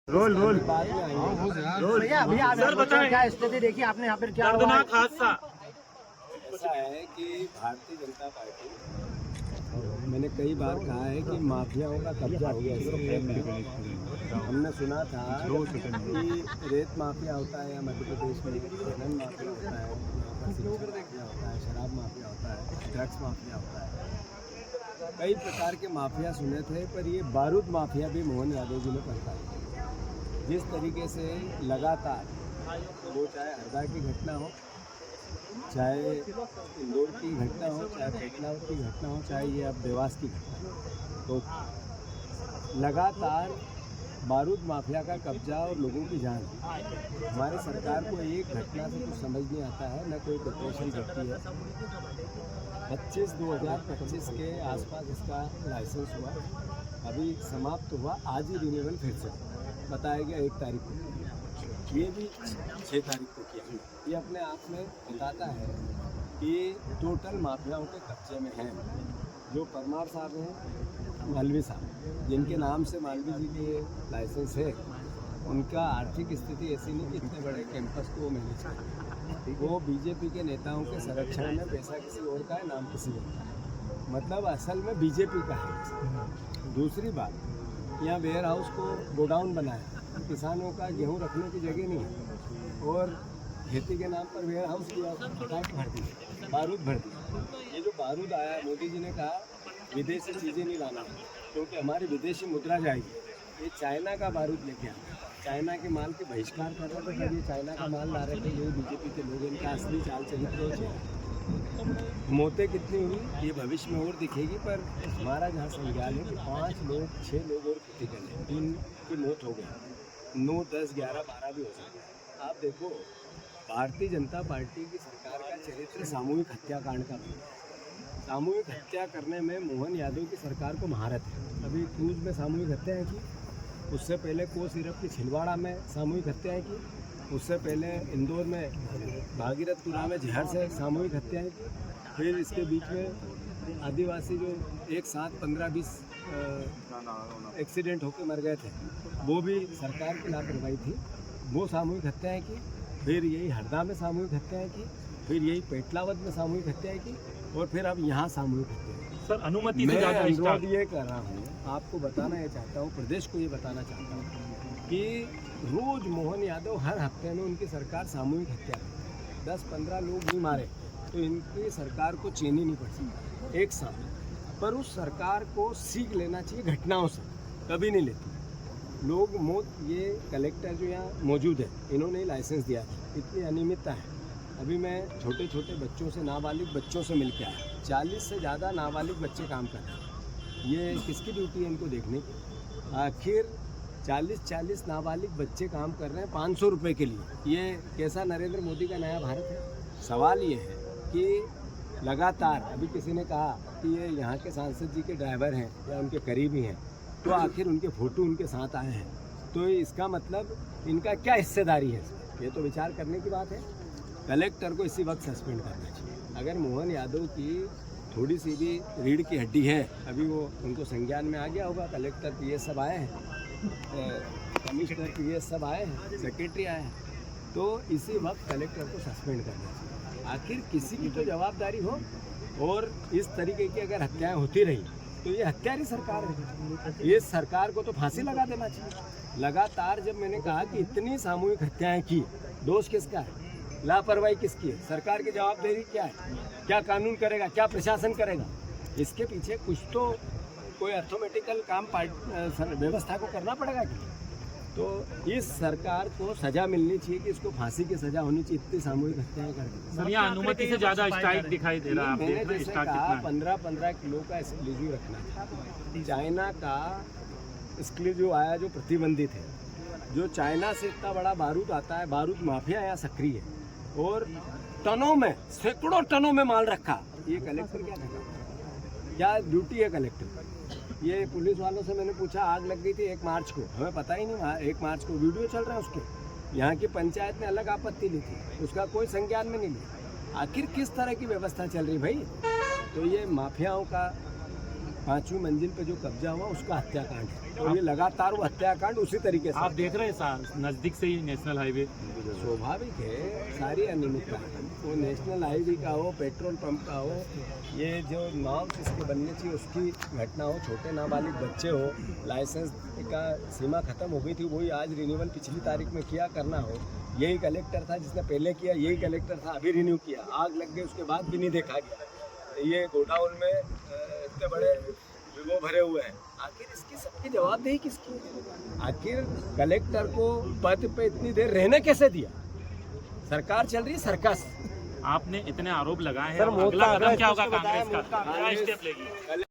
Role role भैया भैया sir बताएं। क्या स्थिति देखिए आपने यहाँ पर क्या हुआ है? दर्दनाक हादसा। ऐसा है कि भारतीय जनता पार्टी, मैंने कई बार कहा है कि माफियाओं का कब्जा हो गया इस शहर में। हमने सुना था कि रेत माफिया होता है या मध्य प्रदेश में खनन माफिया होता है, यहाँ पर सिंचाई माफिया होता है, शराब माफिया होता है, ड्रग्स माफिया होता है, कई प्रकार के माफिया सुने थे। पर ये बारूद माफिया भी मोहन यादव जी ने पकड़ा है। जिस तरीके से लगातार, वो चाहे हरदा की घटना हो, चाहे इंदौर की घटना हो, चाहे पेटलाव की घटना हो, चाहे ये अब देवास की घटना हो, तो लगातार बारूद माफिया का कब्जा और लोगों की जान। हमारी सरकार को एक घटना से कुछ समझ नहीं आता है, न कोई प्रिपरेशन करती है। 2025 के आसपास इसका लाइसेंस हुआ, अभी समाप्त हुआ, आज ही रिन्यूअल फिर से बताया गया 1 तारीख को, ये भी 6 तारीख को किया। ये अपने आप में बताता है कि टोटल माफियाओं के कब्जे में हैं। जो परमार साहब हैं, मालवी साहब, जिनके नाम से मालवी जी के लाइसेंस है, उनका आर्थिक स्थिति ऐसी नहीं कि इतने बड़े कैंपस को वो मैनेज करें। वो बीजेपी के नेताओं के संरक्षण में पैसा किसी और का है, नाम किसी और का है, मतलब असल में बीजेपी का है। दूसरी बात, यहाँ वेयर हाउस को गोडाउन बनाया, किसानों का गेहूँ रखने की जगह नहीं है, और खेती के नाम पर वेयर हाउस किया, भर दी, बारूद भर दी। ये जो बारूद आया, मोदी जी ने कहा विदेशी चीज़ें नहीं लाना क्योंकि हमारी विदेशी मुद्रा जाएगी। ये चाइना का बारूद लेके आया, चाइना के माल के बहिष्कार कर रहे थे, ये चाइना का माल ला रहे थे। ये बीजेपी के लोग, इनका असली चाल चरित्र मौतें कितनी हुई ये भविष्य में और दिखेगी। पर हमारा जहाँ संज्ञान है कि 5 लोग 6 लोग और क्रिटिकल हैं, 3 की मौत हो गई, 9, 10, 11, 12 भी हो सकते हैं। आप देखो, भारतीय जनता पार्टी की सरकार का चरित्र सामूहिक हत्याकांड का बना। सामूहिक हत्या करने में मोहन यादव की सरकार को महारत है। अभी क्रूज में सामूहिक हत्याएँ की, उससे पहले को सिरप की छिलवाड़ा में सामूहिक हत्याएँ की, उससे पहले इंदौर में भागीरथपुरा में जहर से सामूहिक हत्याएँ की, फिर इसके बीच में आदिवासी जो एक साथ 15-20 एक्सीडेंट होकर मर गए थे, वो भी सरकार की लापरवाही थी, वो सामूहिक हत्याएँ की। फिर यही हरदा में सामूहिक हत्याएँ की, फिर यही पेटलावद में सामूहिक हत्याएँ की, और फिर अब यहाँ सामूहिक हत्याएँ। सर अनुमति से मैं ज़्यादा अनुरोध ये कर रहा हूँ, आपको बताना ये चाहता हूँ, प्रदेश को ये बताना चाहता हूँ कि रोज मोहन यादव हर हफ्ते में उनकी सरकार सामूहिक हत्या करती है। 10-15 लोग नहीं मारे तो इनकी सरकार को चैन ही नहीं पड़ सकती एक साथ। पर उस सरकार को सीख लेना चाहिए घटनाओं से, कभी नहीं लेती लोग मौत। ये कलेक्टर जो यहाँ मौजूद है, इन्होंने लाइसेंस दिया था, इतनी अनियमितता है। अभी मैं छोटे छोटे बच्चों से, नाबालिग बच्चों से मिल के आया, 40 से ज़्यादा नाबालिग बच्चे काम कर रहे हैं। ये किसकी ड्यूटी है इनको देखने की? आखिर 40 नाबालिग बच्चे काम कर रहे हैं 500 रुपये के लिए। ये कैसा नरेंद्र मोदी का नया भारत है? सवाल ये है कि लगातार, अभी किसी ने कहा कि ये यहाँ के सांसद जी के ड्राइवर हैं या उनके करीबी हैं, तो आखिर उनके फ़ोटो उनके साथ आए हैं, तो इसका मतलब इनका क्या हिस्सेदारी है? ये तो विचार करने की बात है। कलेक्टर को इसी वक्त सस्पेंड करना चाहिए। अगर मोहन यादव की थोड़ी सी भी रीढ़ की हड्डी है, अभी वो उनको संज्ञान में आ गया होगा। कलेक्टर PS सब आए हैं, कमिश्नर PS सब आए हैं, सेक्रेटरी आए हैं, तो इसी वक्त कलेक्टर को सस्पेंड करना चाहिए। आखिर किसी की तो जवाबदारी हो, और इस तरीके की अगर हत्याएं होती रही तो ये हत्यारी सरकार है। ये सरकार को तो फांसी लगा देना चाहिए। लगातार जब मैंने कहा कि इतनी सामूहिक हत्याएं की, दोष किसका है? लापरवाही किसकी है? सरकार की जवाबदेही क्या है? क्या कानून करेगा? क्या प्रशासन करेगा? इसके पीछे कुछ तो कोई अर्थोमेटिकल काम व्यवस्था को करना पड़ेगा कि? तो इस सरकार को सजा मिलनी चाहिए कि इसको फांसी की सजा होनी चाहिए। इतनी सामूहिक हत्याएं कर दी। सर यहाँ अनुमति से ज़्यादा स्ट्राइक दिखाई दे रहा है। मैंने जैसे कहा 15-15 किलो का एक्सप्लोजिव रखना था। चाइना का एक्सप्लोजिव आया जो प्रतिबंधित है, जो चाइना से इतना बड़ा बारूद आता है, बारूद माफिया यहाँ सक्रिय है, और टनों में, सैकड़ों टनों में माल रखा। ये कलेक्टर क्या कर रहा है? क्या ड्यूटी है कलेक्टर? ये पुलिस वालों से मैंने पूछा, आग लग गई थी 1 मार्च को, हमें पता ही नहीं। 1 मार्च को वीडियो चल रहा है उसके। यहाँ की पंचायत ने अलग आपत्ति ली थी, उसका कोई संज्ञान में नहीं लिया। आखिर किस तरह की व्यवस्था चल रही भाई? तो ये माफियाओं का 5वीं मंजिल पे जो कब्जा हुआ उसका हत्याकांड है और ये लगातार वो हत्याकांड उसी तरीके से आप देख रहे हैं नजदीक से ही नेशनल हाईवे। स्वाभाविक है, सारी अनियमितता वो नेशनल हाईवे का हो, पेट्रोल पंप का हो, ये जो नाव इसके बनने चाहिए उसकी घटना हो, छोटे नाबालिग बच्चे हो, लाइसेंस का सीमा खत्म हो गई थी वही आज रिन्यूअल पिछली तारीख में किया करना हो, यही कलेक्टर था जिसने पहले किया, यही कलेक्टर था अभी रिन्यू किया, आग लग गई उसके बाद भी नहीं देखा गया, ये गोडाउन में इतने बड़े विवो भरे हुए हैं, आखिर इसकी सबकी जवाबदेही किसकी है? आखिर कलेक्टर को पद पे इतनी देर रहने कैसे दिया? सरकार चल रही है सर्कस। आपने इतने आरोप लगाए हैं, अगला कदम क्या होगा कांग्रेस का, क्या स्टेप लेगी?